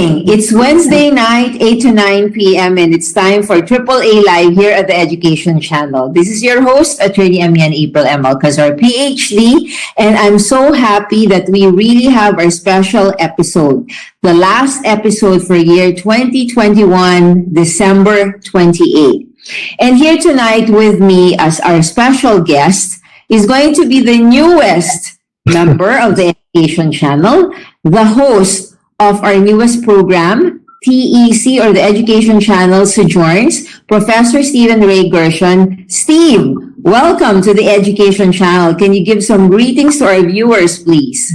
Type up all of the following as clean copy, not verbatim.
morning. It's Wednesday night, 8 to 9 p.m. and it's time for AAA Live here at the Education Channel. This is your host, Attorney Amian April M. Alcazar, PhD, and I'm so happy that we really have our special episode, the last episode for year 2021, December 28. And here tonight with me as our special guest is going to be the newest member of the Education Channel, the host of our newest program, TEC, or the Education Channel Sojourns, Professor Stephen Ray Gershon. Steve, welcome to the Education Channel. Can you give some greetings to our viewers, please?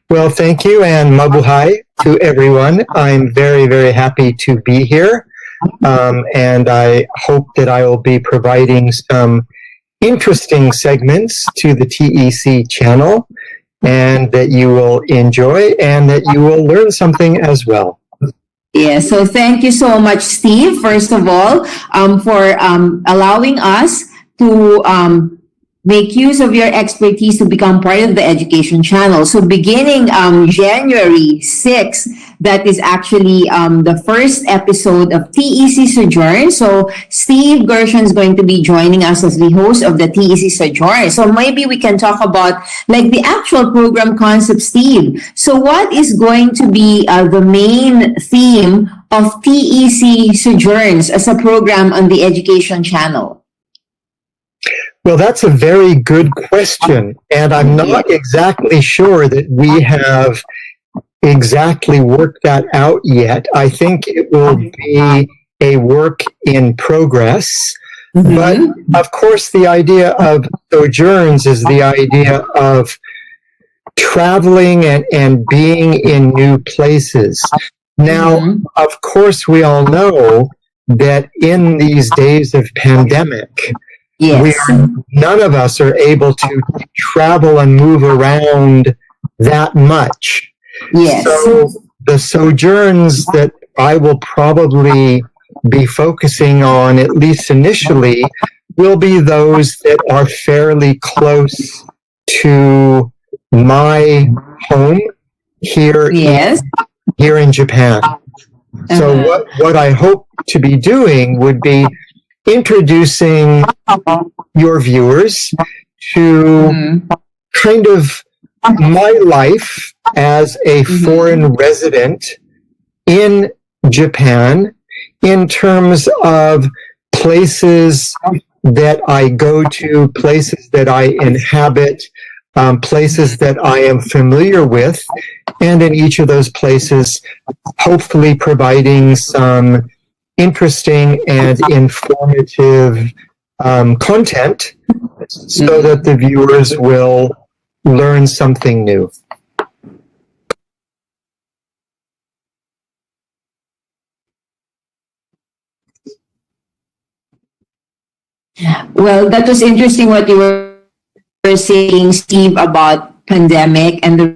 Well, thank you, and mabuhay to everyone. I'm very, very happy to be here, and I hope that I will be providing some interesting segments to the TEC channel, and that you will enjoy and that you will learn something as well. Yeah, so thank you so much, Steve, first of all, for allowing us to make use of your expertise to become part of the Education Channel. So beginning January 6th, that is actually the first episode of TEC Sojourn. So Steve Gershon is going to be joining us as the host of the TEC Sojourn. So maybe we can talk about like the actual program concept, Steve. So what is going to be the main theme of TEC Sojourns as a program on the Education Channel? Well, that's a very good question, and I'm not exactly sure that we have exactly worked that out yet. I think it will be a work in progress, but of course the idea of sojourns is the idea of traveling and being in new places. Now, of course, we all know that in these days of pandemic, none of us are able to travel and move around that much. Yes. So the sojourns that I will probably be focusing on, at least initially, will be those that are fairly close to my home here, here in Japan. So what I hope to be doing would be introducing your viewers to kind of my life as a foreign resident in Japan in terms of places that I go to, places that I inhabit, places that I am familiar with, and in each of those places, hopefully providing some interesting and informative content so that the viewers will learn something new. Well, that was interesting what you were saying, Steve, about pandemic and the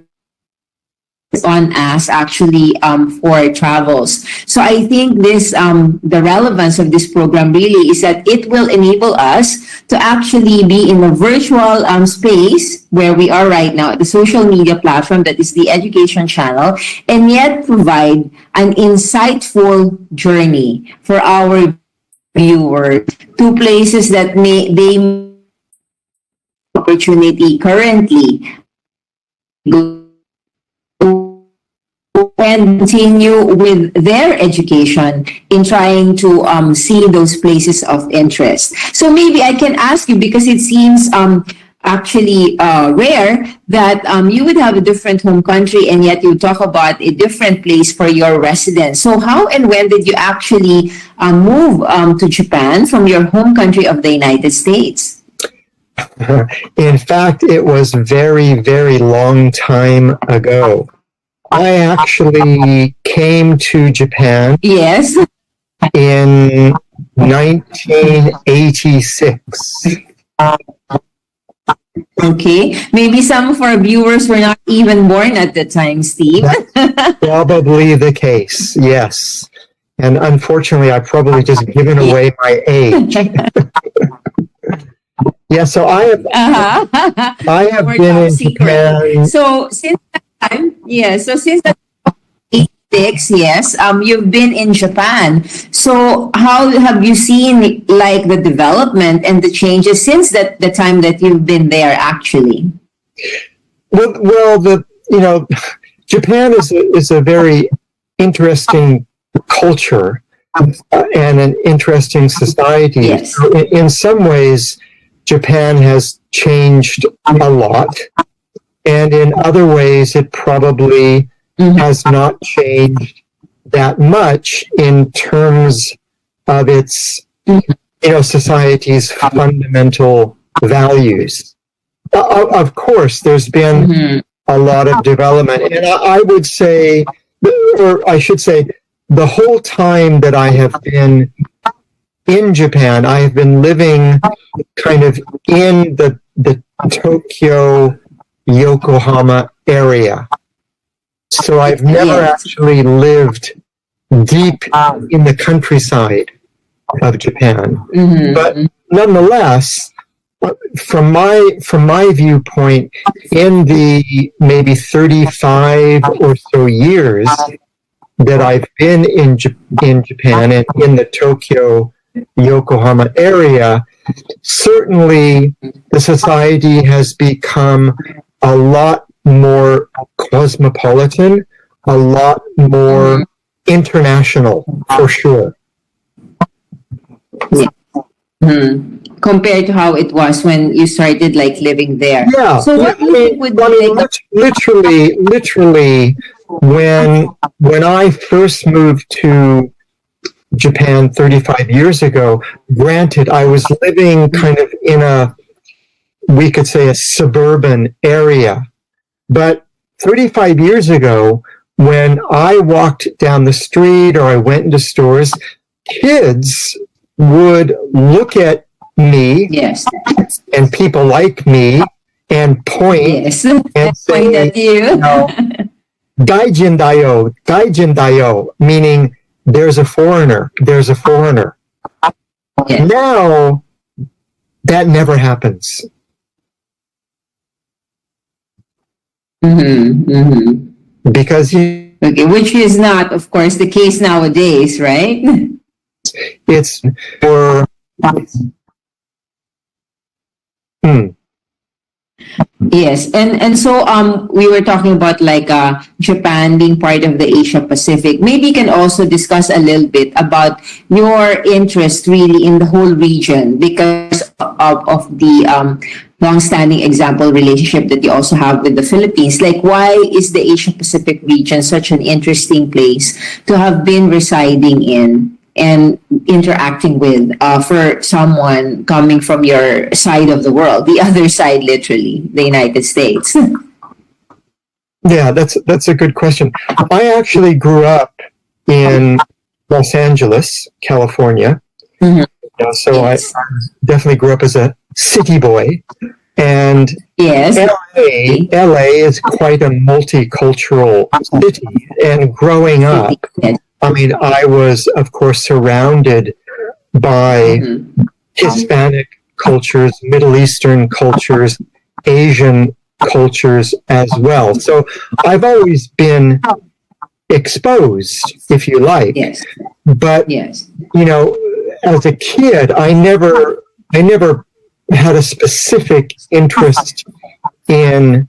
on us actually for travels. So I think this the relevance of this program really is that it will enable us to actually be in a virtual space where we are right now, the social media platform that is the Education Channel, and yet provide an insightful journey for our viewers to places that they opportunity currently and continue with their education in trying to see those places of interest. So maybe I can ask you, because it seems actually rare that you would have a different home country and yet you talk about a different place for your residence. So how and when did you actually move to Japan from your home country of the United States? In fact, it was very, very long time ago. I actually came to Japan in 1986. Okay. Maybe some of our viewers were not even born at the time, Steve. That's probably the case, yes. And unfortunately, I've probably just given away my age. Yeah, so I have been in Japan. So since that time, politics, yes. You've been in Japan. So how have you seen like the development and the changes since the time that you've been there actually? Well, Japan is a very interesting culture and an interesting society. Yes. So in some ways, Japan has changed a lot, and in other ways, it probably has not changed that much in terms of its, society's fundamental values. Of course, there's been a lot of development, and I would say, or I should say, the whole time that I have been in Japan, I have been living kind of in the Tokyo, Yokohama area. So I've never actually lived deep in the countryside of Japan. But nonetheless, from my viewpoint, in the maybe 35 or so years that I've been in Japan and in the Tokyo, Yokohama area, certainly the society has become a lot more cosmopolitan, a lot more international, for sure. Compared to how it was when you started like living there. Yeah. So what do you think would be like literally, when I first moved to Japan 35 years ago, granted, I was living kind of in we could say a suburban area. But 35 years ago, when I walked down the street or I went into stores, kids would look at me and people like me and point and say, point at you. Gaijin dayo, meaning there's a foreigner. Yes. Now, that never happens. Because which is not, of course, the case nowadays, right? It's for Yes, and so we were talking about like Japan being part of the Asia Pacific. Maybe you can also discuss a little bit about your interest really in the whole region because of the long-standing example relationship that you also have with the Philippines. Like, why is the Asia Pacific region such an interesting place to have been residing in and interacting with for someone coming from your side of the world, the other side, literally, the United States? Yeah, that's a good question. I actually grew up in Los Angeles, California. So yes. I definitely grew up as a city boy. And yes. LA is quite a multicultural city. And growing up, I mean, I was, of course, surrounded by Hispanic cultures, Middle Eastern cultures, Asian cultures as well. So I've always been exposed, if you like. Yes. But, you know, as a kid, I never had a specific interest in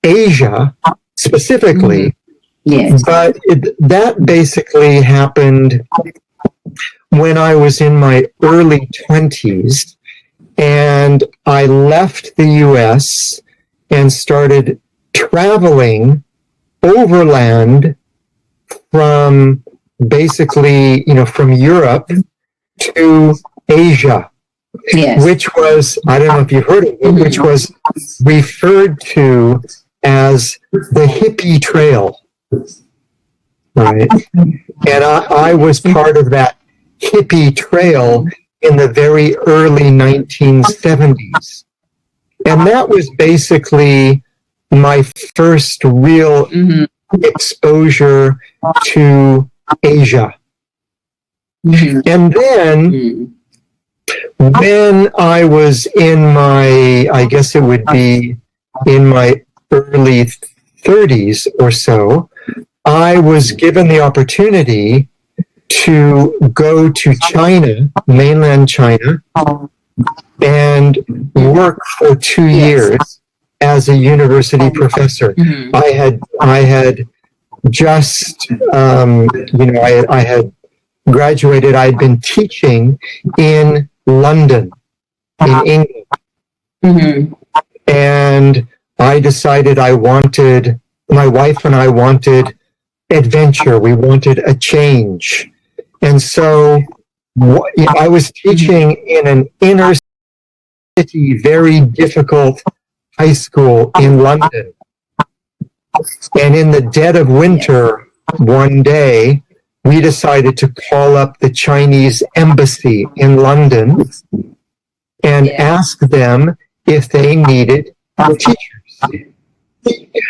Asia specifically. Yes. But that basically happened when I was in my early 20s, and I left the US and started traveling overland from basically, you know, from Europe to Asia, which was, I don't know if you've heard of it, which was referred to as the hippie trail. Right. And I was part of that hippie trail in the very early 1970s. And that was basically my first real exposure to Asia. And then when I was in my, I guess it would be in my early 30s or so, I was given the opportunity to go to China, mainland China, and work for 2 years as a university professor. I had just, I had graduated. I had been teaching in London, in England, and I decided my wife and I wanted adventure. We wanted a change. And so I was teaching in an inner city, very difficult high school in London. And in the dead of winter, one day, we decided to call up the Chinese embassy in London and ask them if they needed teachers.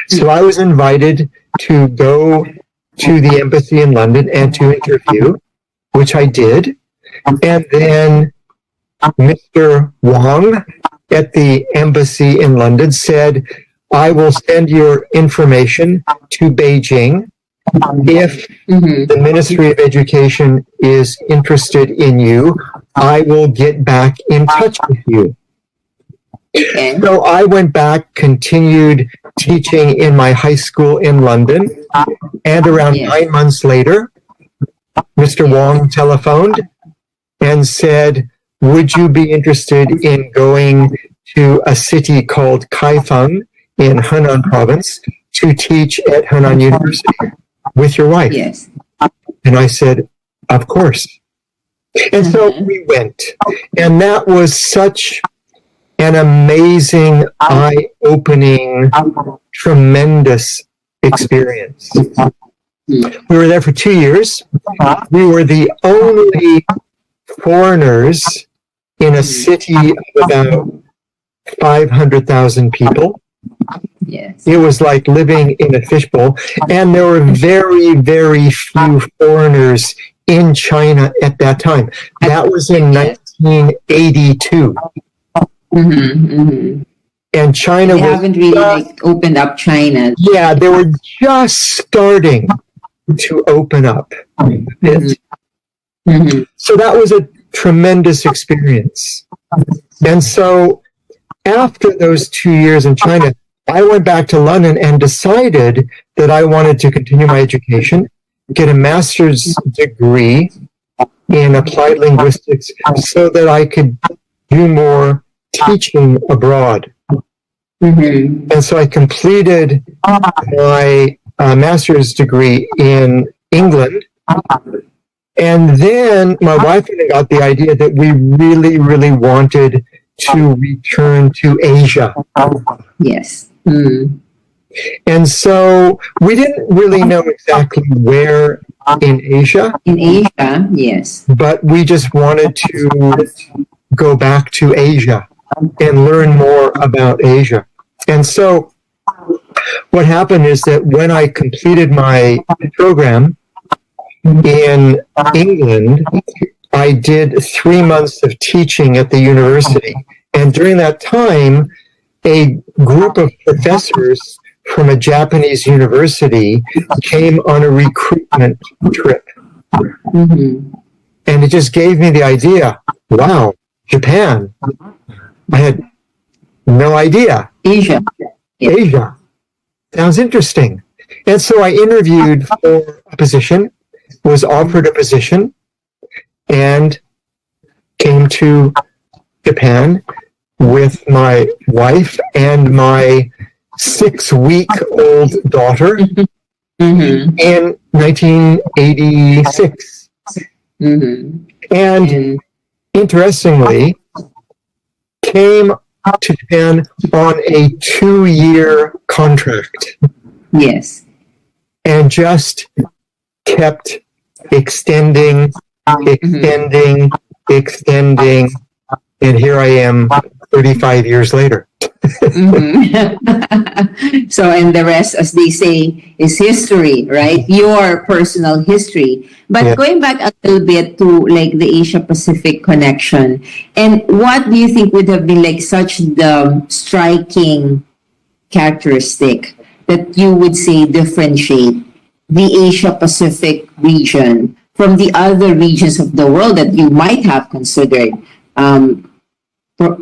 So I was invited to go to the embassy in London and to interview, which I did. And then Mr. Wang at the embassy in London said, I will send your information to Beijing. If the Ministry of Education is interested in you, I will get back in touch with you. So I went back, continued teaching in my high school in London, and around 9 months later, Mr. Wong telephoned and said, would you be interested in going to a city called Kaifeng in Henan province to teach at Henan University with your wife? Yes. And I said, of course. And so we went. And that was such an amazing, eye-opening, tremendous experience. We were there for 2 years. We were the only foreigners in a city of about 500,000 people. Yes. It was like living in a fishbowl. And there were very, very few foreigners in China at that time. That was in 1982. And China they haven't really opened up China. Yeah, they were just starting to open up a bit. So that was a tremendous experience. And so after those 2 years in China, I went back to London and decided that I wanted to continue my education, get a master's degree in applied linguistics so that I could do more teaching abroad. And so I completed my master's degree in England. And then my wife and I got the idea that we really, really wanted to return to Asia. Yes. And so we didn't really know exactly where in Asia. In Asia, yes. But we just wanted to go back to Asia and learn more about Asia. And so what happened is that when I completed my program in England, I did 3 months of teaching at the university. And during that time, a group of professors from a Japanese university came on a recruitment trip. And it just gave me the idea, wow, Japan. I had no idea. Asia. Asia. Sounds interesting. And so I interviewed for a position, was offered a position, and came to Japan with my wife and my 6-week-old daughter in 1986. And interestingly, came to Japan on a 2-year contract. Yes. And just kept extending, extending, and here I am 35 years later. So, and the rest, as they say, is history, right? Your personal history. But going back a little bit to like the Asia Pacific connection, and what do you think would have been like such the striking characteristic that you would say differentiate the Asia Pacific region from the other regions of the world that you might have considered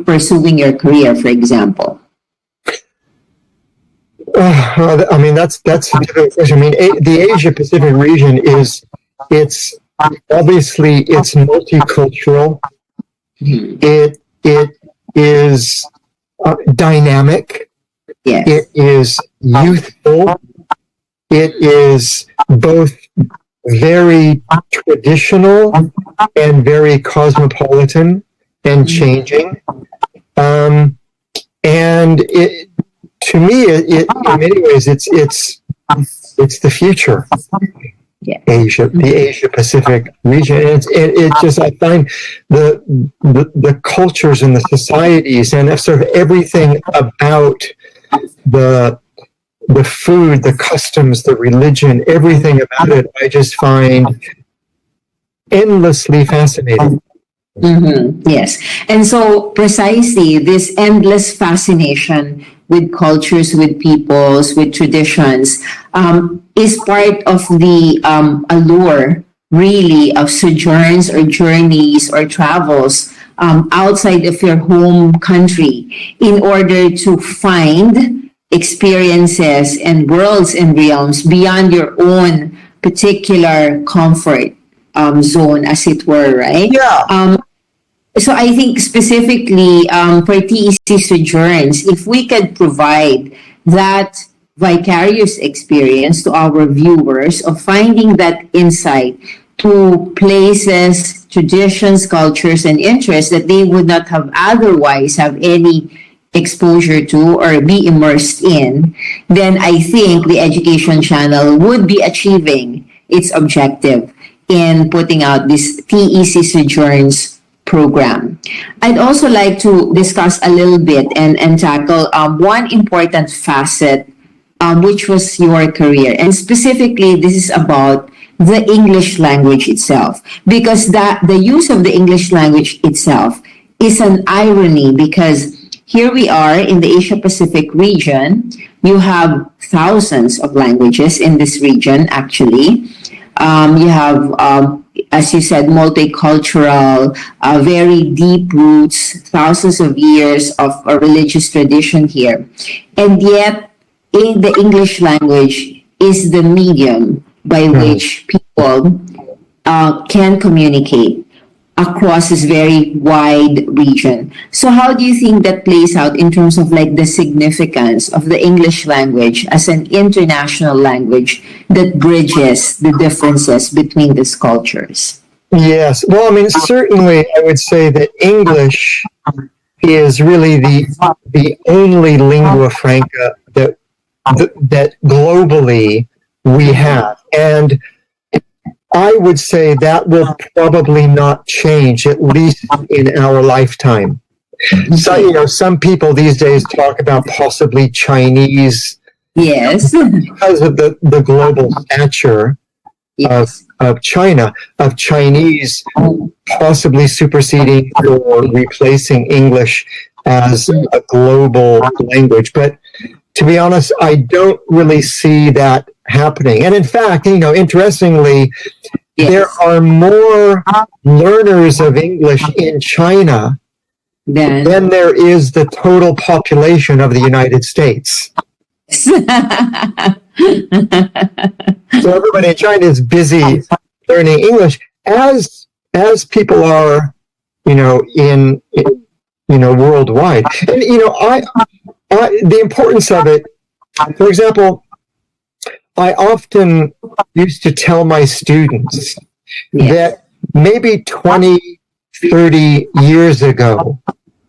pursuing your career, for example? I mean, that's a difficult question. I mean, the Asia Pacific region it's obviously it's multicultural. It is dynamic. Yes. It is youthful. It is both very traditional and very cosmopolitan and changing. And to me, it in many ways, it's the future. Yeah. The Asia Pacific region. And it just, I find the cultures and the societies and sort of everything about the food, the customs, the religion, everything about it, I just find endlessly fascinating. Mm-hmm. Yes. And so precisely this endless fascination with cultures, with peoples, with traditions, is part of the allure, really, of sojourns or journeys or travels outside of your home country in order to find experiences and worlds and realms beyond your own particular comfort zone, as it were, right? Yeah. So I think specifically for TEC Sojourns, if we could provide that vicarious experience to our viewers of finding that insight to places, traditions, cultures, and interests that they would not have otherwise have any exposure to or be immersed in, then I think the Education Channel would be achieving its objective in putting out this TEC Sojourns program. I'd also like to discuss a little bit and tackle one important facet, which was your career. And specifically, this is about the English language itself, because the use of the English language itself is an irony, because here we are in the Asia Pacific region. You have thousands of languages in this region, actually. You have, as you said, multicultural, very deep roots, thousands of years of a religious tradition here. And yet, in the English language is the medium by which people can communicate across this very wide region. So how do you think that plays out in terms of like the significance of the English language as an international language that bridges the differences between these cultures? Yes. Well, I mean, certainly I would say that English is really the only lingua franca that globally we have. And I would say that will probably not change, at least in our lifetime. So, some people these days talk about possibly Chinese. Yes. Because of the global stature of China, of Chinese possibly superseding or replacing English as a global language. But to be honest, I don't really see that happening. And in fact, interestingly, there are more learners of English in China than there is the total population of the United States. So everybody in China is busy learning English, as people are, in worldwide. And the importance of it. For example, I often used to tell my students that maybe 20, 30 years ago,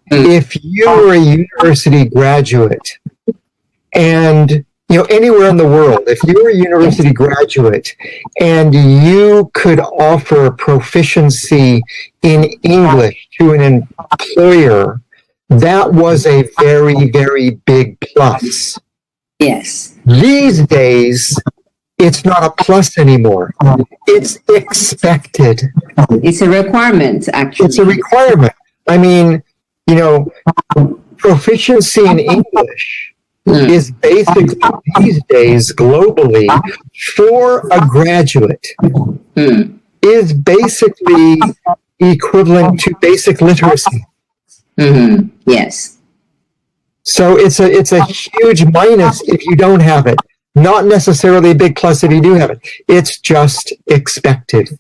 if you were a university graduate and, anywhere in the world, if you were a university graduate and you could offer proficiency in English to an employer, that was a very, very big plus. Yes. These days, it's not a plus anymore. It's expected. It's a requirement, actually. It's a requirement. I mean, proficiency in English is basically these days globally for a graduate is basically equivalent to basic literacy. Yes. So it's a huge minus if you don't have it. Not necessarily a big plus if you do have it. It's just expected.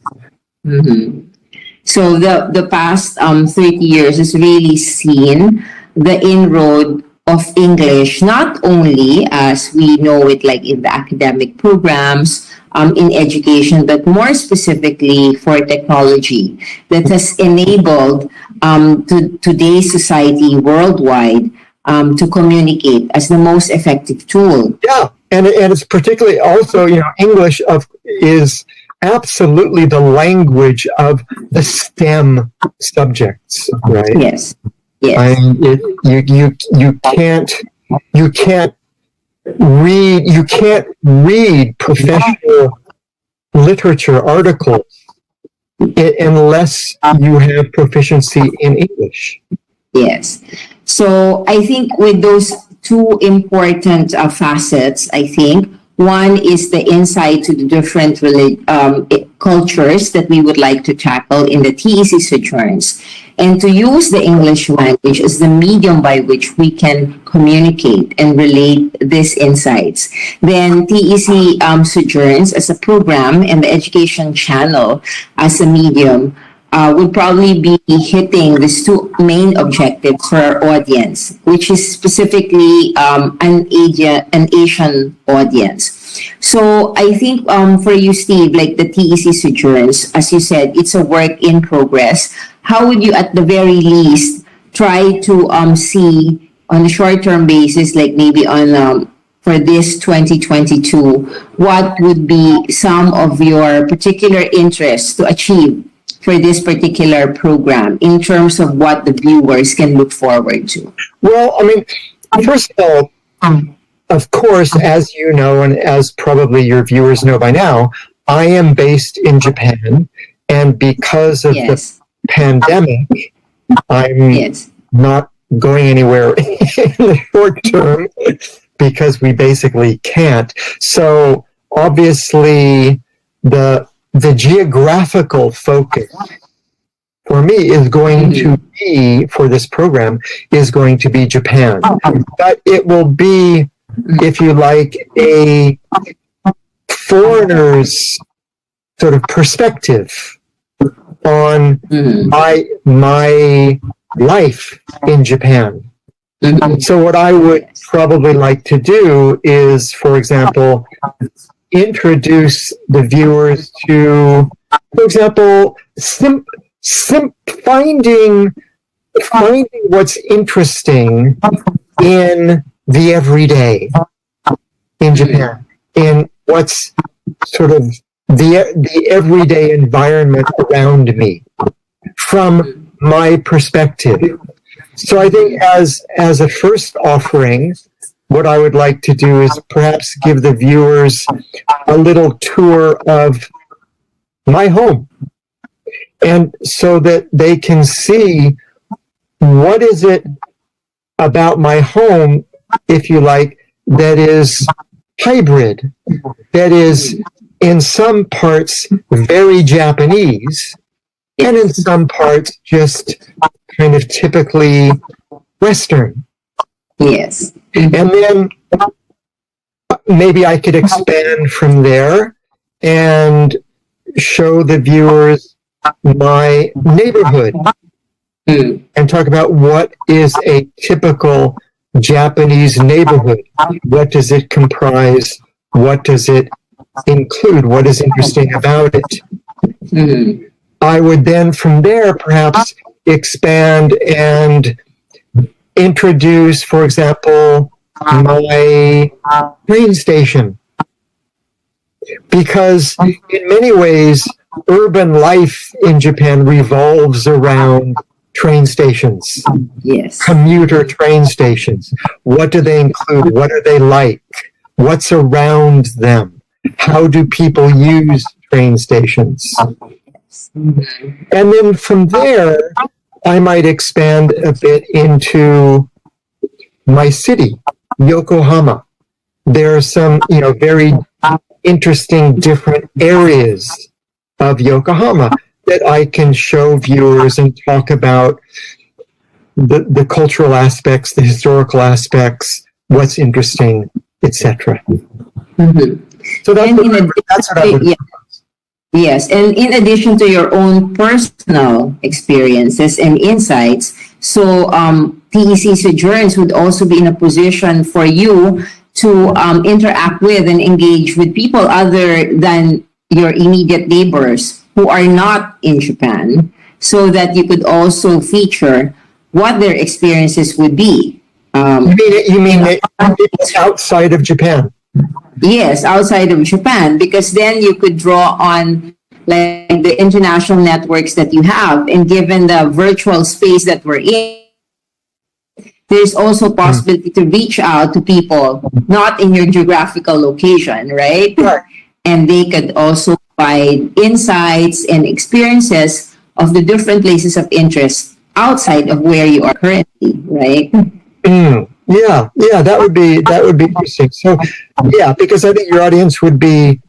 So the past 30 years has really seen the inroad of English, not only as we know it like in the academic programs, in education, but more specifically for technology that has enabled to today's society worldwide to communicate as the most effective tool. Yeah, and it's particularly also, English is absolutely the language of the STEM subjects, right? Yes. I Yes. mean, you can't read professional literature articles unless you have proficiency in English. Yes. So I think with those two important facets, I think one is the insight to the different cultures that we would like to tackle in the TEC Sojourns, and to use the English language as the medium by which we can communicate and relate these insights. Then TEC Sojourns as a program and the education channel as a medium would probably be hitting these two main objectives for our audience, which is specifically an Asian audience. So I think for you, Steve, like the TEC Sojourns, as you said, it's a work in progress. How would you, at the very least, try to see on a short-term basis, like maybe on for this 2022, what would be some of your particular interests to achieve for this particular program in terms of what the viewers can look forward to? Well, I mean, first of all, of course, as you know, and as probably your viewers know by now, I am based in Japan, and because of the pandemic, I'm not going anywhere in the short term because we basically can't. So obviously, the geographical focus for me is going to be, for this program, is going to be Japan. But it will be, if you like, a foreigner's sort of perspective on my life in Japan. So what I would probably like to do is, for example, introduce the viewers to, for example, finding what's interesting in the everyday in Japan, in what's sort of the everyday environment around me from my perspective. So I think as a first offering, what I would like to do is perhaps give the viewers a little tour of my home, and so that they can see what is it about my home, if you like, that is hybrid, that is in some parts very Japanese, and in some parts just kind of typically Western. Yes. And then maybe I could expand from there and show the viewers my neighborhood and talk about what is a typical Japanese neighborhood. What does it comprise? What does it include? What is interesting about it? I would then from there perhaps expand and introduce, for example, my train station. Because in many ways, urban life in Japan revolves around train stations. Yes. Commuter train stations. What do they include? What are they like? What's around them? How do people use train stations? And then from there, I might expand a bit into my city. Yokohama. There are some, very interesting different areas of Yokohama that I can show viewers and talk about the cultural aspects, the historical aspects, what's interesting, etc. Mhm. So that's And that's what I would. Yes, and in addition to your own personal experiences and insights, so TEC Sojourns would also be in a position for you to interact with and engage with people other than your immediate neighbors who are not in Japan, so that you could also feature what their experiences would be. You mean outside of Japan? Yes, outside of Japan, because then you could draw on like the international networks that you have, and given the virtual space that we're in, there's also possibility to reach out to people not in your geographical location, right? Right. And they could also provide insights and experiences of the different places of interest outside of where you are currently, right? Yeah, that would be interesting. So, yeah, because I think your audience would be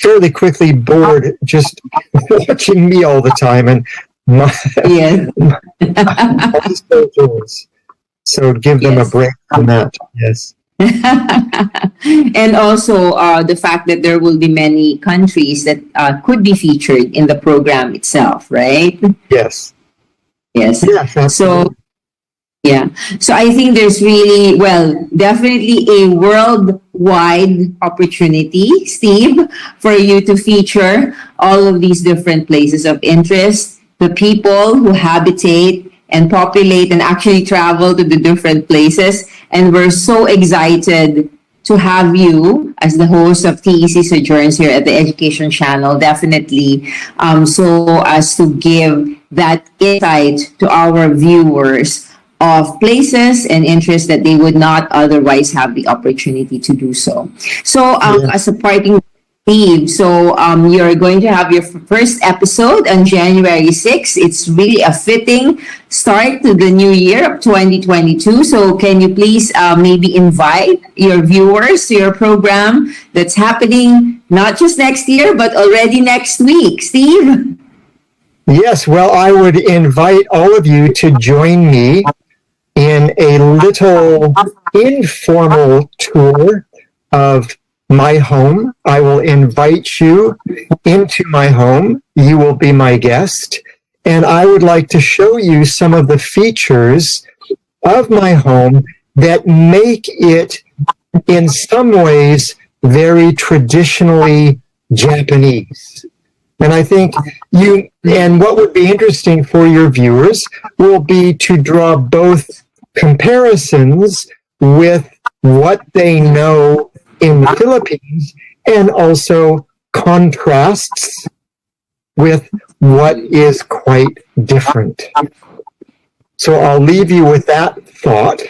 fairly quickly bored just watching me all the time and my Yes. so give them a Yes. break from that. Yes. And also the fact that there will be many countries that could be featured in the program itself, right? Yes. Yes. Yes. Absolutely. So, yeah. So I think there's really, well, definitely a worldwide opportunity, Steve, for you to feature all of these different places of interest, the people who habitate and populate and actually travel to the different places. And we're so excited to have you as the host of TEC Sojourns here at the Education Channel, definitely, so as to give that insight to our viewers of places and interests that they would not otherwise have the opportunity to do so. So, as a parting Steve, so you're going to have your first episode on January 6th. It's really a fitting start to the new year of 2022. So can you please maybe invite your viewers to your program that's happening not just next year, but already next week, Steve? Yes. Well, I would invite all of you to join me in a little informal tour of my home. I will invite you into my home. You will be my guest. And I would like to show you some of the features of my home that make it, in some ways, very traditionally Japanese. And I think and what would be interesting for your viewers will be to draw both comparisons with what they know in the Philippines and also contrasts with what is quite different. So I'll leave you with that thought,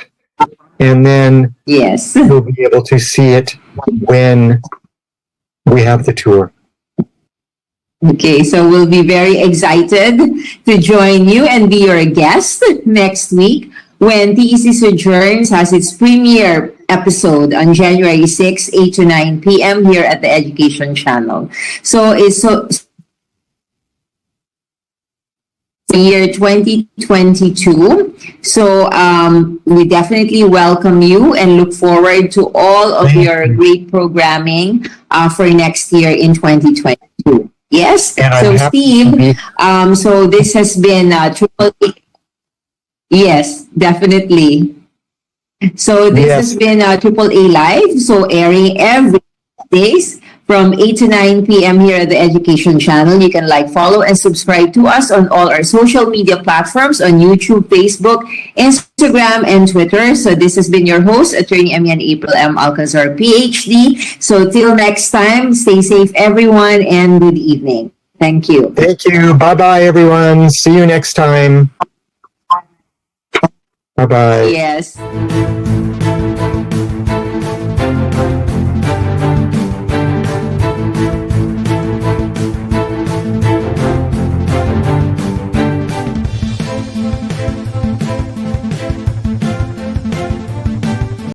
and then Yes. we'll be able to see it when we have the tour. Okay, so we'll be very excited to join you and be your guest next week when TEC Sojourns has its premiere episode on January 6th, 8 to 9 p.m. here at the Education Channel. So it's the year 2022. So we definitely welcome you and look forward to all of your great programming for next year in 2022. Yes. And so Steve, so this has been Triple A. Yes, definitely. So this has been Triple A Live, so airing every days from 8 to 9 p.m. here at the Education Channel. You can follow, and subscribe to us on all our social media platforms on YouTube, Facebook, Instagram, and Twitter. So this has been your host, Attorney Emian April M. Alcazar, PhD. So till next time, stay safe, everyone, and good evening. Thank you. Thank you. Bye-bye, everyone. See you next time. Bye-bye. Yes.